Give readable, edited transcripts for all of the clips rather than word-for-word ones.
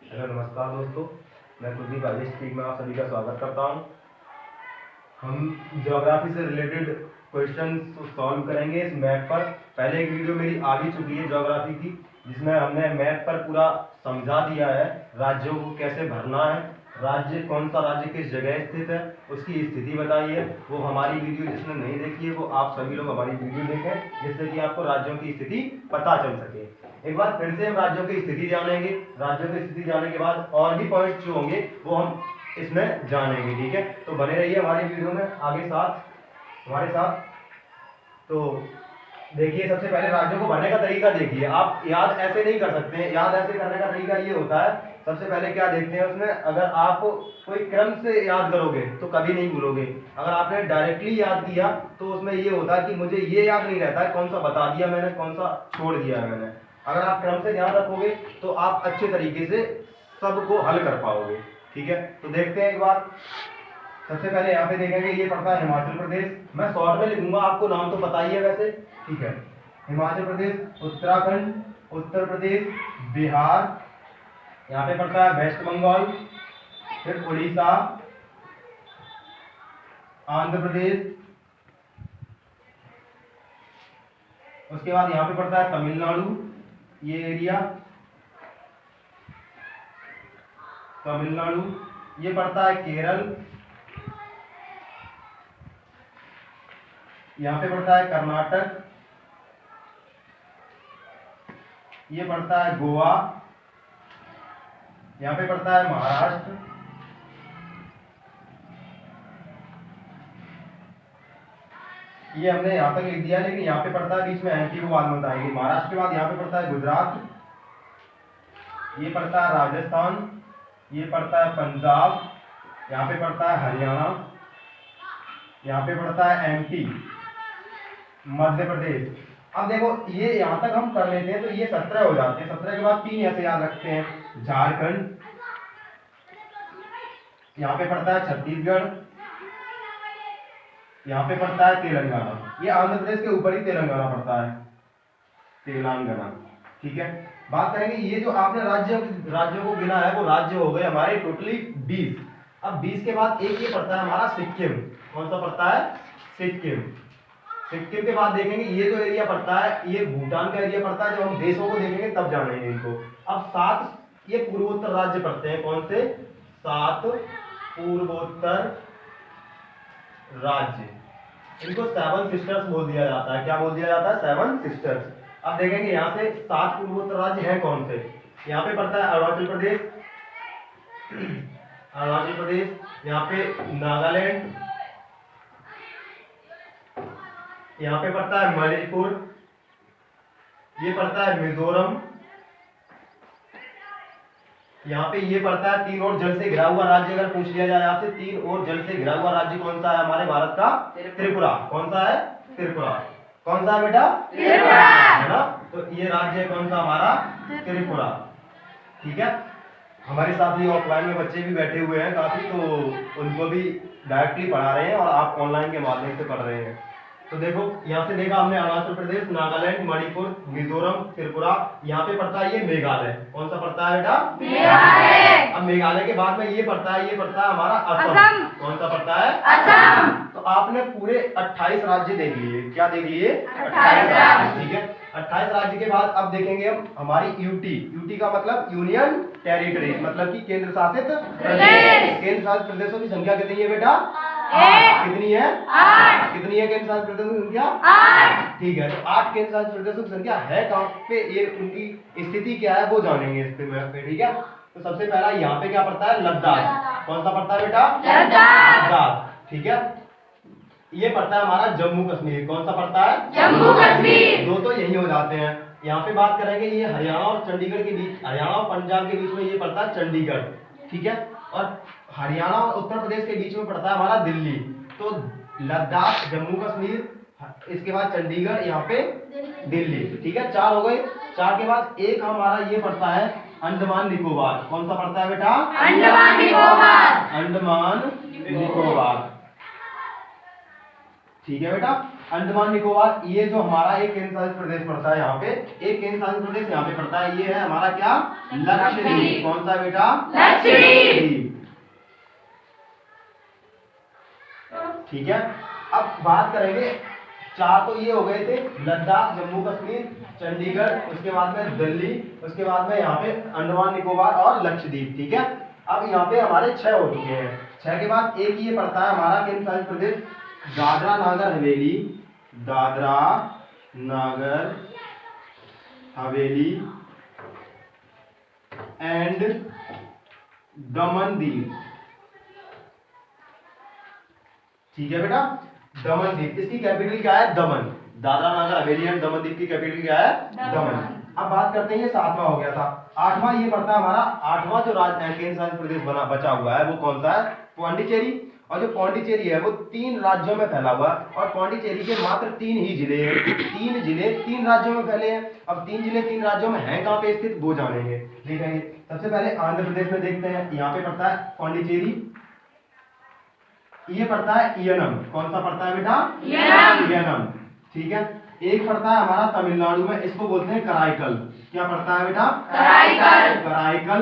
Hello नमस्कार दोस्तों, मैं कुलदीप आदेश टीम में आप सभी का स्वागत करता हूं। हम ज्योग्राफी से रिलेटेड क्वेश्चन सॉल्व करेंगे इस मैप पर। पहले एक वीडियो मेरी आ भी चुकी है ज्योग्राफी की, जिसमें हमने मैप पर पूरा समझा दिया है राज्यों को कैसे भरना है, राज्य कौन सा राज्य किस जगह स्थित है, उसकी स्थिति बताई है। वो हमारी वीडियो जिसने नहीं देखी है वो आप सभी लोग हमारी वीडियो देखें, जिससे कि आपको राज्यों की स्थिति पता चल सके। एक बार फिर से हम राज्यों की स्थिति जानेंगे। राज्यों की स्थिति जानने के बाद और भी पॉइंट्स जो होंगे वो हम इसमें जानेंगे। ठीक है, तो बने रहिए हमारी वीडियो में आगे साथ हमारे साथ। तो देखिए, सबसे पहले राज्यों को भरने का तरीका देखिए। आप याद ऐसे नहीं कर सकते हैं। याद ऐसे करने का तरीका ये होता है, सबसे पहले क्या देखते हैं उसमें, अगर आप कोई क्रम से याद करोगे तो कभी नहीं भूलोगे। अगर आपने डायरेक्टली याद किया तो उसमें ये होता है कि मुझे ये याद नहीं रहता है कौन सा बता दिया मैंने, कौन सा छोड़ दिया है मैंने। अगर आप क्रम से ध्यान रखोगे तो आप अच्छे तरीके से सबको हल कर पाओगे। ठीक है, तो देखते हैं एक बार। सबसे पहले यहाँ पे देखेंगे, ये पड़ता है हिमाचल प्रदेश। मैं शॉर्ट में लिखूंगा, आपको नाम तो पता ही है वैसे। ठीक है, हिमाचल प्रदेश, उत्तराखंड, उत्तर प्रदेश, बिहार, यहाँ पे पड़ता है वेस्ट बंगाल, फिर उड़ीसा, आंध्र प्रदेश, उसके बाद यहाँ पे पड़ता है तमिलनाडु, ये एरिया तमिलनाडु, ये पड़ता है केरल, यहाँ पे पड़ता है कर्नाटक, ये पड़ता है गोवा, यहाँ पे पड़ता है महाराष्ट्र, ये हमने यहाँ तक लिख दिया, लेकिन यहाँ पे पड़ता है बीच में एमपी को बाद में बताएंगे। महाराष्ट्र के बाद यहाँ पे पड़ता है गुजरात, ये पड़ता है राजस्थान, ये पड़ता है पंजाब, यहाँ पे पड़ता है हरियाणा, यहाँ पे पड़ता है एमपी, मध्य प्रदेश। अब देखो, ये यहाँ तक हम कर लेते हैं तो ये 17 हो जाते हैं। 17 के बाद 3 ऐसे याद रखते हैं, झारखंड, यहाँ पे पड़ता है छत्तीसगढ़, यहाँ पे पड़ता है तेलंगाना। ये आंध्र प्रदेश के ऊपर ही तेलंगाना पड़ता है, तेलंगाना। ठीक है, बात करेंगे ये जो आपने राज्यों को गिना है वो राज्य हो गए हमारे टोटली 20। अब 20 के बाद एक ये पड़ता है हमारा सिक्किम। कौन सा पड़ता है? सिक्किम। सिक्किम के बाद देखेंगे ये जो एरिया पड़ता है ये भूटान का एरिया पड़ता है। जब हम देशों को देखेंगे तब जानेंगे इनको। अब 7 ये पूर्वोत्तर राज्य पड़ते हैं। कौन से? 7 पूर्वोत्तर राज्य। इनको 7 सिस्टर्स बोल दिया जाता है। क्या बोल दिया जाता है? 7 सिस्टर्स। अब देखेंगे यहाँ से 7 पूर्वोत्तर राज्य हैं कौन से। यहाँ पे पड़ता है अरुणाचल प्रदेश, अरुणाचल प्रदेश, यहाँ पे नागालैंड, यहाँ पे पड़ता है मणिपुर, ये पड़ता है मिजोरम, यहाँ पे ये पड़ता है 3 और जल से घिरा हुआ राज्य। अगर पूछ लिया जाए आपसे 3 और जल से घिरा हुआ राज्य कौन सा है हमारे भारत का? त्रिपुरा। कौन सा है? त्रिपुरा। कौन सा है बेटा? त्रिपुरा, है ना। तो ये राज्य है कौन सा हमारा? त्रिपुरा। ठीक है, हमारे साथ ही ऑफलाइन में बच्चे भी बैठे हुए हैं काफी, तो उनको भी डायरेक्टली पढ़ा रहे हैं और आप ऑनलाइन के माध्यम से पढ़ रहे हैं। तो देखो, यहाँ से देखा हमने अरुणाचल प्रदेश, नागालैंड, मणिपुर, मिजोरम, त्रिपुरा। यहाँ पे पड़ता है ये मेघालय। कौन सा पड़ता है बेटा? मेघालय। अब मेघालय के बाद में ये पड़ता है हमारा असम। कौन सा पड़ता है? असम। तो आपने पूरे 28 राज्य देख लिए। क्या देख लिए? 28 राज्य। ठीक है, 28 राज्य के बाद अब देखेंगे हम हमारी यूटी। यूटी का मतलब यूनियन टेरिटरी, मतलब कि केंद्र शासित प्रदेश। केंद्र शासित प्रदेशों की संख्या कितनी है बेटा? 8। कितनी है? 8। कितनी है केंद्र शासित प्रदेशों की संख्या? 8। ठीक है, तो 8 केंद्र शासित प्रदेशों की संख्या है कहाँ पे, ये उनकी स्थिति क्या है वो जानेंगे इस पे। ठीक है, तो सबसे पहला यहाँ पे क्या पड़ता है? लद्दाख। कौन सा पड़ता है बेटा? लद्दाख। ठीक है, ये पड़ता है हमारा जम्मू कश्मीर। कौन सा पड़ता है? जम्मू कश्मीर। दो तो यही हो जाते हैं। यहाँ पे बात करेंगे ये हरियाणा और चंडीगढ़ के बीच, हरियाणा और पंजाब के बीच में ये पड़ता है चंडीगढ़। ठीक है, और हरियाणा और उत्तर प्रदेश के बीच में पड़ता है हमारा दिल्ली। तो लद्दाख, जम्मू कश्मीर, इसके बाद चंडीगढ़, यहाँ पे दिल्ली। ठीक है, 4 हो गए। 4 के बाद एक हमारा ये पड़ता है अंडमान निकोबार। कौन सा पड़ता है बेटा? अंडमान निकोबार। अंडमान निकोबार। ठीक है बेटा, अंडमान निकोबार, ये जो हमारा एक केंद्र शासित प्रदेश पड़ता है यहाँ पे, एक केंद्र शासित प्रदेश यहाँ पे पड़ता है, ये है हमारा क्या, लक्षद्वीप। कौन सा बेटा, लक्षद्वीप। ठीक है, अब बात करेंगे, चार तो ये हो गए थे, लद्दाख, जम्मू कश्मीर, चंडीगढ़, उसके बाद में दिल्ली, उसके बाद में यहाँ पे अंडमान निकोबार और लक्षद्वीप। ठीक है, अब यहाँ पे हमारे 6 हो चुके हैं। 6 के बाद एक ये पड़ता है हमारा केंद्र शासित प्रदेश दादरा नागर हवेली, दादरा नागर हवेली एंड दमन दीव। ठीक है बेटा, दमन द्वीप, इसकी कैपिटल क्या है, दमन। दादरा नगर हवेली एंड दमन द्वीप की कैपिटल क्या है, दमन। अब बात करते हैं, ये 7वां हो गया था। 8वां ये पड़ता है हमारा, 8वां जो केंद्र शासित प्रदेश बना बचा हुआ है वो कौन सा है, पौंडीचेरी। और जो पौंडीचेरी है वो 3 राज्यों में फैला हुआ है, और पौंडीचेरी के मात्र 3 ही जिले हैं। 3 जिले 3 राज्यों में फैले हैं। अब 3 जिले 3 राज्यों में हैं कहाँ पे स्थित, वो जानेंगे, देखेंगे। सबसे पहले आंध्र प्रदेश में देखते हैं, यहाँ पे पड़ता है पौंडीचेरी, ये पड़ता है इयनम। कौन सा पड़ता है बेटा, इयनम। ठीक है, एक पड़ता है हमारा तमिलनाडु में, इसको बोलते हैं कराईकल। क्या पड़ता है बेटा, कराईकल।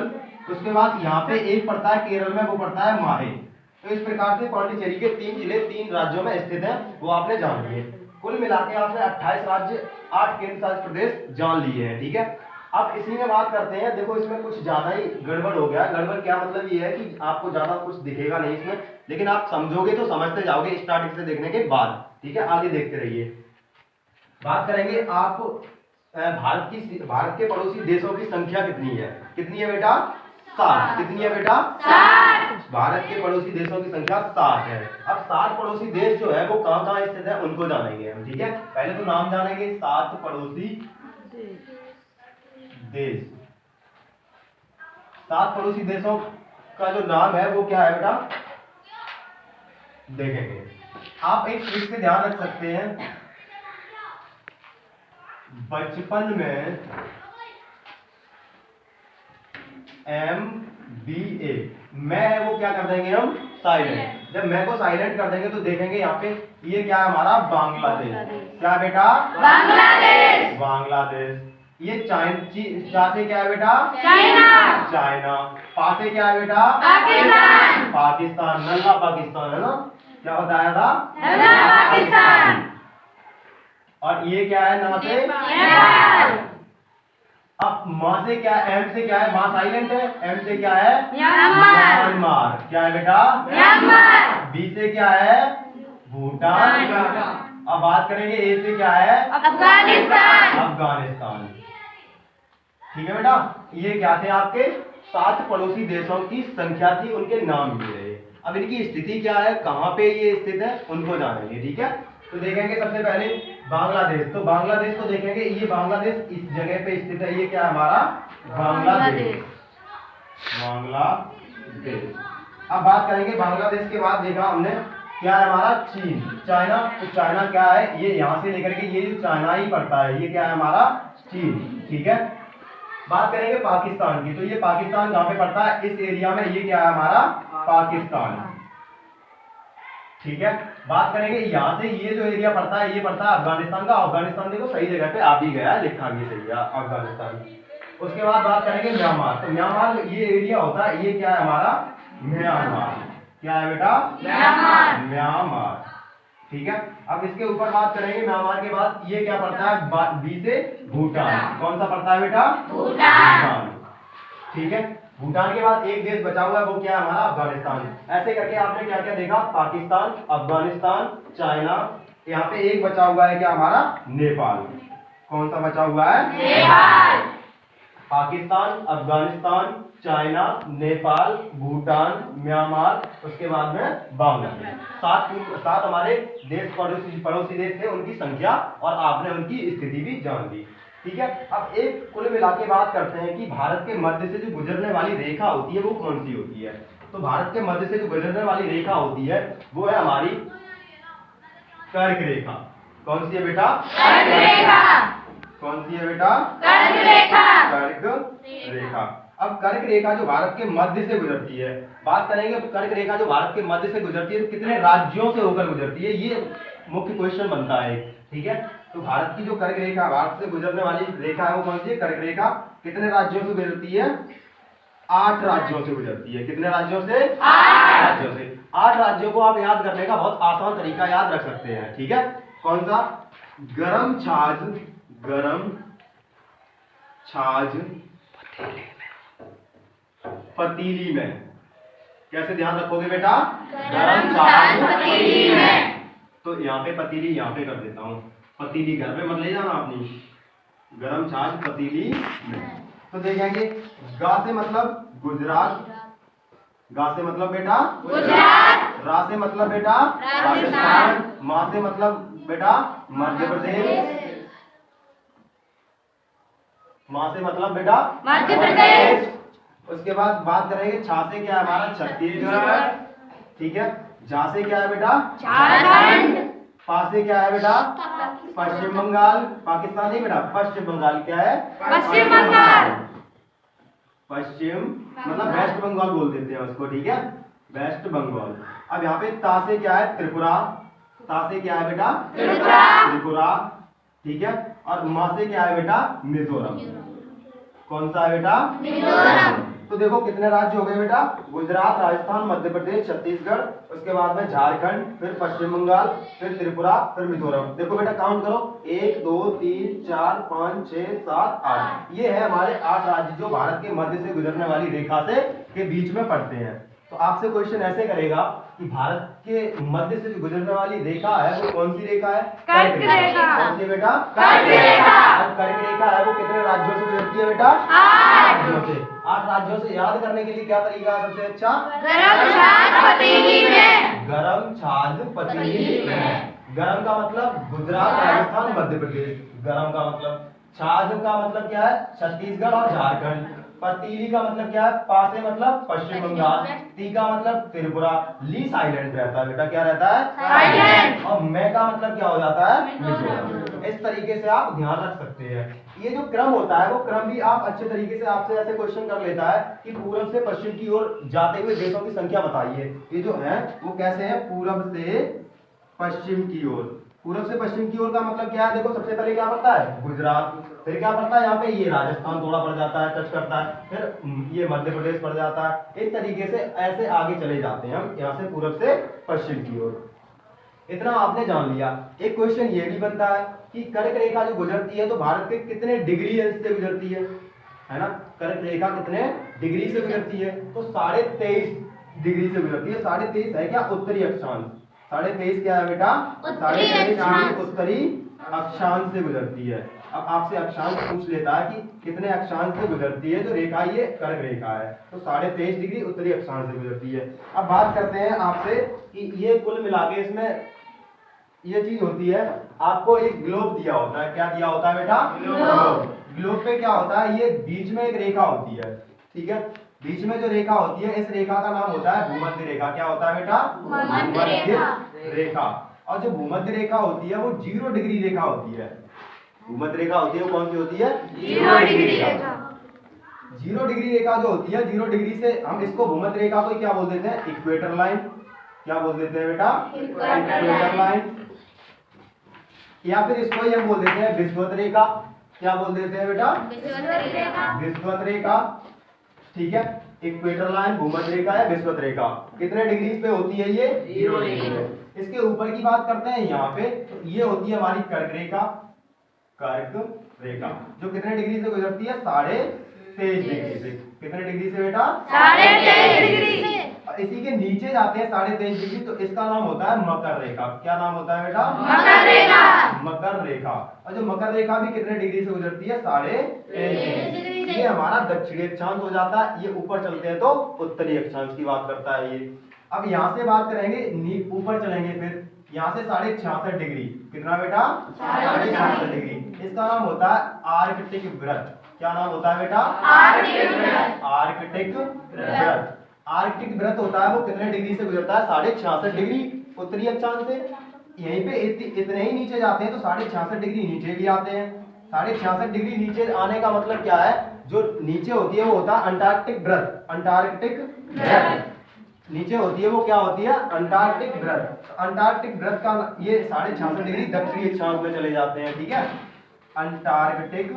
उसके बाद यहाँ पे एक पड़ता है केरल में, वो पड़ता है माहे। तो इस प्रकार से पौंडीचेरी के 3 जिले 3 राज्यों में स्थित हैं, वो आपने जान लिए। कुल मिला के आपने 28 राज्य 8 केंद्र शासित प्रदेश जान लिए हैं। ठीक है, अब इसी में बात करते हैं। देखो इसमें कुछ ज्यादा ही गड़बड़ हो गया। गड़बड़ क्या मतलब ये है कि आपको ज्यादा कुछ दिखेगा नहीं इसमें, लेकिन आप समझोगे तो समझते जाओगे स्टार्टिंग से देखने के बाद। ठीक है, आगे देखते रहिए। बात करेंगे आप भारत के पड़ोसी देशों की संख्या कितनी है, कितनी है बेटा, 7। कितनी है बेटा, 7। भारत के पड़ोसी देशों की संख्या 7 है। अब 7 पड़ोसी देश जो है वो कहाँ कहाँ स्थित है उनको जानेंगे हम। ठीक है, पहले तो नाम जानेंगे, 7 पड़ोसी देश। 7 पड़ोसी देशों का जो नाम है वो क्या है बेटा, देखेंगे। आप एक ट्रिक से ध्यान रख सकते हैं, बचपन में MBA, मैं है वो क्या कर देंगे हम, साइलेंट। जब मैं को साइलेंट कर देंगे तो देखेंगे यहाँ पे ये क्या है हमारा, बांग्लादेश। क्या बेटा, बांग्लादेश। बांग्लादेश। ये चा से क्या है बेटा, चाइना। चाइना। पा से क्या है बेटा, पाकिस्तान। पाकिस्तान, नल्ला पाकिस्तान है ना, क्या बताया था, नल्ला पाकिस्तान। और ये क्या है, ना से नेपाल। अब माँ से क्या है, एम से क्या है, माँ साइलेंट है, एम से क्या है, म्यांमार। क्या है बेटा, म्यांमार। बी से क्या है, भूटान। अब बात करेंगे ए से क्या है, अफगानिस्तान। अफगानिस्तान। ठीक है बेटा, ये क्या थे आपके 7 पड़ोसी देशों की संख्या थी, उनके नाम भी रहे। अब इनकी स्थिति क्या है, कहाँ पे ये स्थित है उनको जानेंगे। ठीक है, तो देखेंगे सबसे पहले बांग्लादेश। तो बांग्लादेश को देखेंगे, ये बांग्लादेश इस जगह पे स्थित है, ये क्या है हमारा, बांग्लादेश। बांग्लादेश। अब बात करेंगे बांग्लादेश के बाद देखा हमने क्या है हमारा, चीन। चाइना, तो चाइना क्या है, ये यहाँ से लेकर के ये जो चाइना ही पड़ता है, ये क्या है हमारा, चीन। ठीक है, बात करेंगे पाकिस्तान की। तो ये पाकिस्तान कहाँ पे पड़ता है, इस एरिया में, ये क्या है हमारा, पाकिस्तान। ठीक है, बात करेंगे यहाँ से ये जो एरिया पड़ता है, ये पड़ता है अफगानिस्तान का। अफगानिस्तान देखो सही जगह पे आ भी गया, लिखा भी सही है अफगानिस्तान। उसके बाद बात करेंगे म्यांमार। तो म्यांमार ये एरिया होता है, ये क्या है हमारा, म्यांमार। क्या है बेटा, म्यांमार। म्यांमार। ठीक है, अब इसके ऊपर बात करेंगे, म्यांमार के बाद ये क्या पड़ता है, बी से भूटान। कौन सा पड़ता है बेटा, भूटान। ठीक है, भूटान के बाद एक देश बचा हुआ है, वो क्या है हमारा, अफगानिस्तान। ऐसे करके आपने क्या क्या देखा, पाकिस्तान, अफगानिस्तान, चाइना, यहाँ पे एक बचा हुआ है क्या हमारा, नेपाल। कौन सा बचा हुआ है, नेपाल। पाकिस्तान, अफगानिस्तान, चाइना, नेपाल, भूटान, म्यांमार, उसके बाद में बांग्लादेश। 7 हमारे देश पड़ोसी देश थे, उनकी संख्या और आपने उनकी स्थिति भी जान ली। ठीक है, अब एक कुल मिला के बात करते हैं कि भारत के मध्य से जो गुजरने वाली रेखा होती है वो कौन सी होती है। तो भारत के मध्य से जो गुजरने वाली रेखा होती है वो है हमारी कर्क रेखा। कौन सी है बेटा, कर्क रेखा। कौन सी है बेटा, कर्क रेखा। कर्क रेखा। अब कर्क रेखा जो भारत के मध्य से गुजरती है, बात करेंगे कर्क रेखा जो भारत के मध्य से गुजरती है तो कितने राज्यों से होकर गुजरती है, ये मुख्य क्वेश्चन बनता है, ठीक है। तो भारत की जो कर्क रेखा, भारत से गुजरने वाली रेखा है वो कौन सी है? कर्क रेखा। कितने राज्यों से गुजरती है? 8 राज्यों से गुजरती है। कितने राज्यों से? 8 राज्यों से। 8 राज्यों को आप याद करने का बहुत आसान तरीका याद रख सकते हैं, ठीक है। कौन सा? गरम छाछ पतीली में। कैसे ध्यान रखोगे बेटा? गरम छाछ पतीली में। तो यहाँ पे पतीली यहाँ पे कर देता हूँ, पतीली घर में मत ले जाना अपनी, गरम छाछ पतीली में। तो देखेंगे गा से मतलब गुजरात, गा से मतलब बेटा गुजरात, रा से मतलब बेटा राजस्थान, मा से मतलब बेटा मध्य प्रदेश, मा से मतलब बेटा मध्य प्रदेश। उसके बाद बात करेंगे छा से क्या है हमारा? छत्तीसगढ़, ठीक है। झा से क्या है बेटा? झारखंड। पा से क्या है बेटा? पश्चिम बंगाल। पाकिस्तान नहीं बेटा, पश्चिम बंगाल क्या है? पश्चिम बंगाल। पश्चिम मतलब वेस्ट बंगाल बोल देते हैं उसको, ठीक है, वेस्ट बंगाल। अब यहाँ पे ता से क्या है? त्रिपुरा, ता से क्या है बेटा? त्रिपुरा, ठीक है। और मा से क्या है बेटा? मिजोरम। कौन सा है बेटा? मिजोरम। तो देखो कितने राज्य हो गए बेटा? गुजरात, राजस्थान, मध्य प्रदेश, छत्तीसगढ़, उसके बाद में झारखंड, फिर पश्चिम बंगाल, फिर त्रिपुरा, फिर मिजोरम। देखो बेटा काउंट करो, 1 2 3 4 5 6 7 8। ये है हमारे 8 राज्य जो भारत के मध्य से गुजरने वाली रेखा से के बीच में पड़ते हैं। तो आपसे क्वेश्चन ऐसे करेगा कि भारत के मध्य से जो गुजरने वाली रेखा है वो कौन सी रेखा है? कर्क रेखा। कौन सी बेटा? कर्क रेखा। और कर्क रेखा है वो कितने राज्यों से गुजरती है बेटा? 8 राज्यों से। 8 राज्यों से याद करने के लिए क्या तरीका है सबसे अच्छा? गरम छाछ पतीली में। गरम छाछ पतीली में। गरम का मतलब गुजरात, राजस्थान, मध्य प्रदेश। गरम का मतलब, छाछ का मतलब क्या है? छत्तीसगढ़ और झारखंड। पतीली का मतलब क्या है? पा से मतलब पश्चिम बंगाल, ती का मतलब त्रिपुरा, ली साइलेंट रहता है बेटा, क्या रहता है? साइलेंट। और मैं का मतलब क्या हो जाता है? मिजोरम। इस तरीके से आप ध्यान रख सकते हैं। ये जो क्रम होता है वो क्रम भी आप अच्छे तरीके से आपसे ऐसे क्वेश्चन कर लेता है कि पूरब से पश्चिम की ओर जाते हुए देशों की संख्या बताइए। ये जो है वो कैसे है? पूरब से पश्चिम की ओर। पूरब से पश्चिम की ओर का मतलब क्या है? देखो सबसे पहले क्या पड़ता है? गुजरात, फिर क्या पड़ता है यहाँ पे? ये राजस्थान थोड़ा पड़ जाता है, टच करता है, फिर ये मध्य प्रदेश पड़ जाता है। इस तरीके से ऐसे आगे चले जाते हैं हम यहाँ से पूरब से पश्चिम की ओर। इतना आपने जान लिया। एक क्वेश्चन ये भी बनता है कि कर्क रेखा जो गुजरती है तो भारत के कितने डिग्री अंश से गुजरती है ना? कर्क रेखा कितने डिग्री से गुजरती है? तो 23.5 डिग्री से गुजरती है। 23.5 है क्या? उत्तरी अक्षांश। 23.5 क्या है बेटा? 23.5 उत्तरी अक्षांश से गुजरती है। अब आपसे अक्षांश पूछ लेता है कि कितने अक्षांश से गुजरती है, तो रेखा ये कर्क रेखा है, तो 23.5 डिग्री उत्तरी अक्षांश से गुजरती है। अब बात करते हैं आपसे कि ये कुल मिला के इसमें ये चीज होती है, आपको एक ग्लोब दिया होता है। क्या दिया होता है बेटा? ग्लोब। ग्लोब पे क्या होता है? ये बीच में एक रेखा होती है, ठीक है। बीच में जो रेखा होती है इस रेखा का नाम होता है भूमध्य रेखा। क्या होता है बेटा? भूमध्य रेखा। और जो भूमध्य रेखा होती है वो 0 डिग्री रेखा होती है। भूमध्य रेखा होती है वो कौन सी होती है? 0 डिग्री रेखा। 0 डिग्री रेखा जो होती है, 0 डिग्री से हम इसको भूमध्य रेखा को क्या बोल देते हैं? Equator line. क्या बोल देते हैं बेटा? Equator line. या फिर इसको ही हम बोल देते हैं विषुवत रेखा। क्या बोल देते हैं बेटा? विषुवत रेखा, ठीक है। इक्वेटर लाइन, भूमध्य रेखा है, विषुवत रेखा। कितने डिग्री पे होती है ये? 0 डिग्री। इसके ऊपर की बात करते हैं यहाँ पे, तो ये होती है हमारी कर्क रेखा। कर्क रेखा जो कितने डिग्री से गुजरती है? 23.5 डिग्री से। कितने डिग्री से बेटा? 23.5 डिग्री से। इसी के नीचे जाते हैं 23.5 डिग्री, तो इसका नाम होता है मकर रेखा। क्या नाम होता है बेटा? मकर रेखा। मकर रेखा। और जो मकर रेखा भी कितने डिग्री से गुजरती है? 23.5 डिग्री। ये हमारा दक्षिणी अक्षांश हो जाता है। ये ऊपर चलते हैं तो उत्तरी अक्षांश की बात करता है ये। अब यहाँ से बात करेंगे, ऊपर चलेंगे, फिर यहाँ से 66.5 डिग्री। कितना बेटा? 66.5 डिग्री। इसका नाम होता है आर्कटिक व्रत। क्या नाम होता है बेटा? आर्कटिक व्रत। आर्कटिक व्रत। आर्कटिक व्रत होता है वो कितने डिग्री से गुजरता है? 66.5 डिग्री उत्तरी अक्षांश से। यहीं पे इतने ही नीचे जाते हैं तो 66.5 डिग्री नीचे भी आते हैं। 66.5 डिग्री नीचे आने का मतलब क्या है? जो नीचे होती है वो होता है अंटार्कटिक व्रत। अंटार्कटिक व्रत, नीचे होती है वो क्या होती है, अंटार्कटिक वृत्त। अंटार्कटिक वृत्त का ये 66.5 डिग्री दक्षिणी अक्षांश में चले जाते हैं, ठीक है। अंटार्कटिक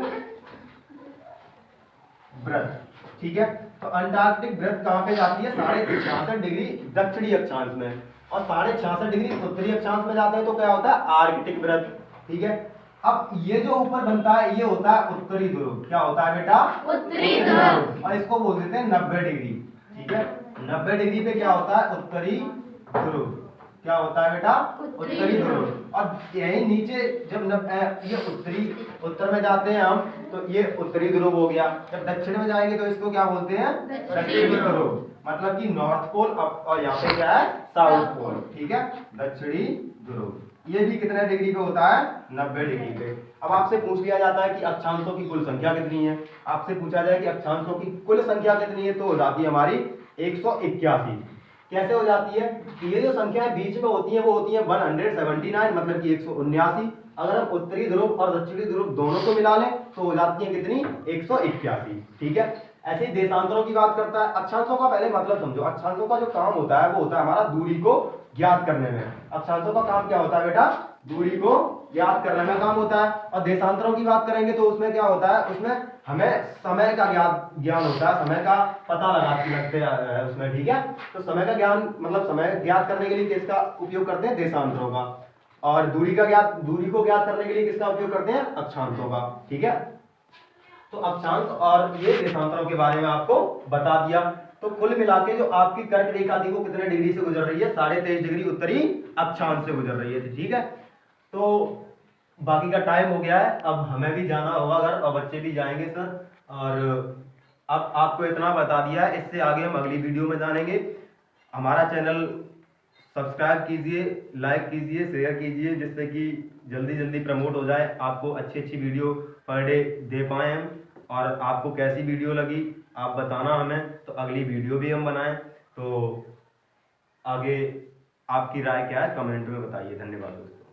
वृत्त, ठीक है। तो अंटार्कटिक वृत्त कहाँ पे जाती है, 66.5 डिग्री दक्षिणी अक्षांश में, और 66.5 डिग्री उत्तरी अक्षांश में जाते हैं तो क्या होता है, आर्कटिक वृत्त, ठीक है। अब ये जो ऊपर बनता है ये होता है उत्तरी ध्रुव। क्या होता है बेटा, उत्तरी ध्रुव, और इसको बोल देते हैं 90 डिग्री, ठीक है। 90 डिग्री पे क्या होता है, उत्तरी ध्रुव। क्या होता है बेटा, उत्तरी ध्रुव। और यही नीचे जब ये उत्तर में जाते हैं हम तो ये उत्तरी ध्रुव हो गया। जब दक्षिण में जाएंगे तो इसको क्या बोलते हैं, दक्षिणी ध्रुव, मतलब कि नॉर्थ पोल, और यहाँ पे क्या है, साउथ पोल, ठीक है, दक्षिणी ध्रुव। ये भी कितने डिग्री पे होता है, 90 डिग्री पे। अब आपसे पूछ लिया जाता है कि अक्षांशों की कुल संख्या कितनी है। आपसे पूछा जाए कि अक्षांशों की कुल संख्या कितनी है, तो हो जाती है हमारी 181। कैसे हो जाती है, ये जो संख्याएं बीच में होती है वो होती है 179, मतलब कि 179। अगर हम उत्तरी ध्रुव और दक्षिणी ध्रुव दोनों को मिला लें तो हो जाती है कितनी, 181, ठीक है। ऐसे ही देशांतरों की बात करता है। अक्षांशों का पहले मतलब समझो। अक्षांशों का जो काम होता है वो होता है हमारा दूरी को ज्ञात करने में। अक्षांशों का काम क्या होता है बेटा, दूरी को ज्ञात करने में काम होता है। और देशांतरों की बात करेंगे तो उसमें क्या होता है, उसमें हमें समय का ज्ञान होता है, समय का पता लगते हैं उसमें, ठीक है। तो समय का ज्ञान मतलब समय ज्ञात करने के लिए किसका उपयोग करते हैं, देशांतरों का। और दूरी को ज्ञात करने के लिए किसका उपयोग करते हैं, अक्षांशों का, ठीक है। तो अक्षांश और ये देशांतरों के बारे में आपको बता दिया। तो कुल मिला के जो आपकी कर्क रेखा थी वो कितने डिग्री से गुजर रही है, 23.5 डिग्री उत्तरी अक्षांश से गुजर रही है, ठीक है। तो बाकी का टाइम हो गया है, अब हमें भी जाना होगा घर, और बच्चे भी जाएंगे सर। और अब आपको इतना बता दिया है, इससे आगे हम अगली वीडियो में जानेंगे। हमारा चैनल सब्सक्राइब कीजिए, लाइक कीजिए, शेयर कीजिए, जिससे कि जल्दी जल्दी प्रमोट हो जाए, आपको अच्छी अच्छी वीडियो पर डे दे पाएँ हम। और आपको कैसी वीडियो लगी आप बताना हमें, तो अगली वीडियो भी हम बनाएं। तो आगे आपकी राय क्या है कमेंट में बताइए। धन्यवाद दोस्तों।